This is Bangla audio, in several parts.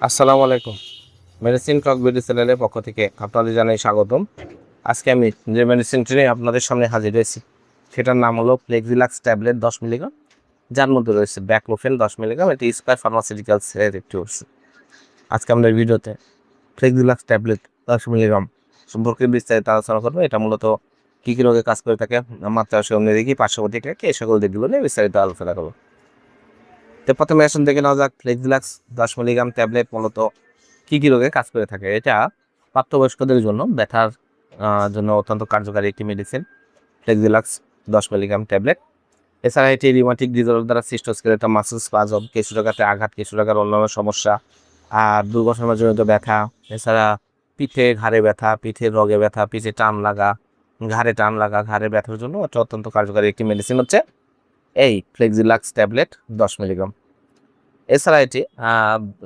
আসসালামু আলাইকুম। মেডিসিন টক বিডি চ্যানেলের পক্ষ থেকে আপনাদের জানাই স্বাগতম। আজকে আমি যে মেডিসিনটি নিয়ে আপনাদের সামনে হাজির হয়েছি সেটার নাম হলো ফ্লেক্সিলাক্স ট্যাবলেট 10 মিলিগ্রাম, যার মধ্যে রয়েছে ব্যাকলোফেন 10 মিলিগ্রাম। এটি স্কয়ার ফার্মাসিউটিক্যালস এর একটি ওষুধ। আজকে আমাদের ভিডিওতে ফ্লেক্সিলাক্স ট্যাবলেট 10 মিলিগ্রাম সম্পর্কে বিস্তারিত আলোচনা করবো। এটা মূলত কী কী রোগে কাজ করে থাকে, মাত্রা সেবন দেখি, পার্শ্ব প্রতিক্রিয়া কি, এই সকল দিকগুলো নিয়ে বিস্তারিত আলোচনা করবো। তো প্রথমে আসুন দেখে নেওয়া যাক ফ্লেক্সিলাক্স 10 মিলিগ্রাম ট্যাবলেট মূলত কী কী রোগে কাজ করে থাকে। এটা প্রাপ্তবয়স্কদের জন্য ব্যথার জন্য অত্যন্ত কার্যকারী একটি মেডিসিন, ফ্লেক্সিলাক্স 10 মিলিগ্রাম ট্যাবলেট। এছাড়া এটি রিউমাটিক ডিসঅর্ডার দ্বারা সৃষ্ট স্কেলেটাল মাসল স্পাজম, কেশিকাঘাতে আঘাত, কেশিকাঘাতের অন্যান্য সমস্যা আর দুর্ঘটনাজনিত ব্যথা, এছাড়া পিঠে ঘাড়ে ব্যথা, পিঠের রগে ব্যথা, পিঠে টান লাগা, ঘাড়ে টান লাগা, ঘাড়ে ব্যথার জন্য এটা অত্যন্ত কার্যকারী একটি মেডিসিন হচ্ছে এই ফ্লেক্সিলাক্স ট্যাবলেট 10 মিলিগ্রাম। এছাড়া এটি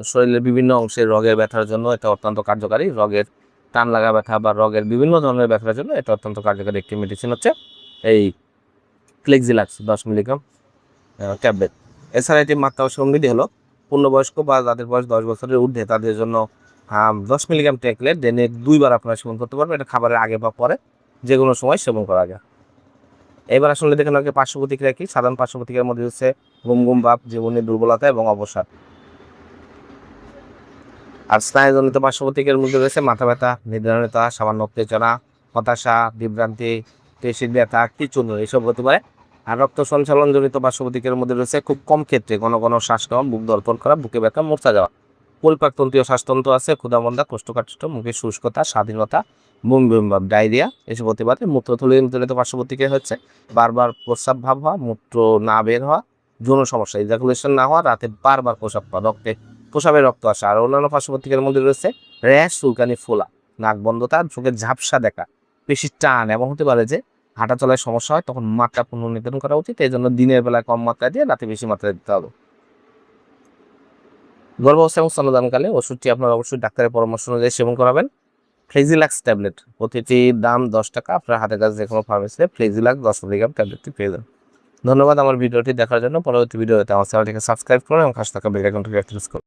শরীরের বিভিন্ন অংশের রগের ব্যথার জন্য এটা অত্যন্ত কার্যকারী। রগের টান লাগা ব্যথা বা রগের বিভিন্ন ধরনের ব্যথার জন্য এটা অত্যন্ত কার্যকারী একটি মেডিসিন হচ্ছে এই ফ্লেক্সিলাক্স 10 মিলিগ্রাম ট্যাবলেট। এছাড়া এটি মাত্রা ও সঙ্গীটি হলো পূর্ণবয়স্ক বা যাদের বয়স 10 বছরের ঊর্ধ্বে তাদের জন্য 10 মিলিগ্রাম ট্যাবলেট দিনে 2 বার আপনারা সেবন করতে পারবেন। এটা খাবারের আগে বা পরে যে কোনো সময় সেবন করা যায়। এবার আসলে দেখেন আগে পার্শ্ব প্রতিক্রিয়া কি। সাধারণ পার্শ্ব প্রতিক্রিয়ার মধ্যে হচ্ছে ঘুম ঘুম ভাব, জীবনের দুর্বলতা এবং অবসাদ। আর স্নায়ুজনিত পার্শ্ব প্রতিক্রিয়ার মধ্যে রয়েছে মাথা ব্যথা, নিদ্রাহীনতা, সামান্য উত্তেজনা, হতাশা, বিভ্রান্তি, পেশির ব্যথা, খিঁচুনি এসব হতে পারে। আর রক্ত সঞ্চালনজনিত পার্শ্ব প্রতিক্রিয়ার মধ্যে রয়েছে খুব কম ক্ষেত্রে ঘন ঘন শ্বাস নেওয়া, বুক ধড়ফড় করা, বুকে ব্যথা, মূর্ছা যাওয়া। পরিপাকতন্ত্রীয় শ্বাসতন্ত্র আছে, ক্ষুধামন্দা, কোষ্ঠকাঠিন্য, মুখে শুষ্কতা, স্বাধীনতা, বমি বমি ভাব, ডায়রিয়া এসব হতে পারে। মূত্রথলিজনিত পার্শ্ব প্রতিক্রিয়া হচ্ছে বারবার প্রস্রাব ভাব হওয়া, মূত্র না বের হওয়া, যৌন সমস্যা, ইজাকুলেশন না হওয়া, রাতে বারবার প্রস্রাব পাওয়া, প্রস্রাবে রক্ত আসা। আর অন্যান্য পার্শ্ব প্রতিক্রিয়ার মধ্যে রয়েছে র্যাশ, চুলকানি, ফোলা, নাক বন্ধতা, চোখের ঝাপসা দেখা, পেশির টান, এবং হতে পারে যে হাঁটা চলায় সমস্যা হয়। তখন মাত্রা পুনর্নির্ধারণ করা উচিত। এই জন্য দিনের বেলায় কম মাত্রায় দিয়ে রাতে বেশি মাত্রায় দিতে হবে। গর্ভাবস্থা এবং স্তন্যদানকালে ওষুধটি আপনার অবশ্যই ডাক্তারের পরামর্শ অনুযায়ী সেবন করাবেন। ফ্লেক্সিলাক্স ট্যাবলেট প্রতিটির দাম 10 টাকা। আপনার হাতের কাছে যে কোনো ফার্মেসিতে ফ্লেক্সিলাক্স 10 মিলিগ্রাম ট্যাবলেটটি পেয়ে যাবেন। ধন্যবাদ আমার ভিডিওটি দেখার জন্য। পরবর্তী ভিডিওতে আমার চ্যানেলটিকে সাবস্ক্রাইব করুন এবং পাশে থাকা বেল আইকনটি প্রেস করুন।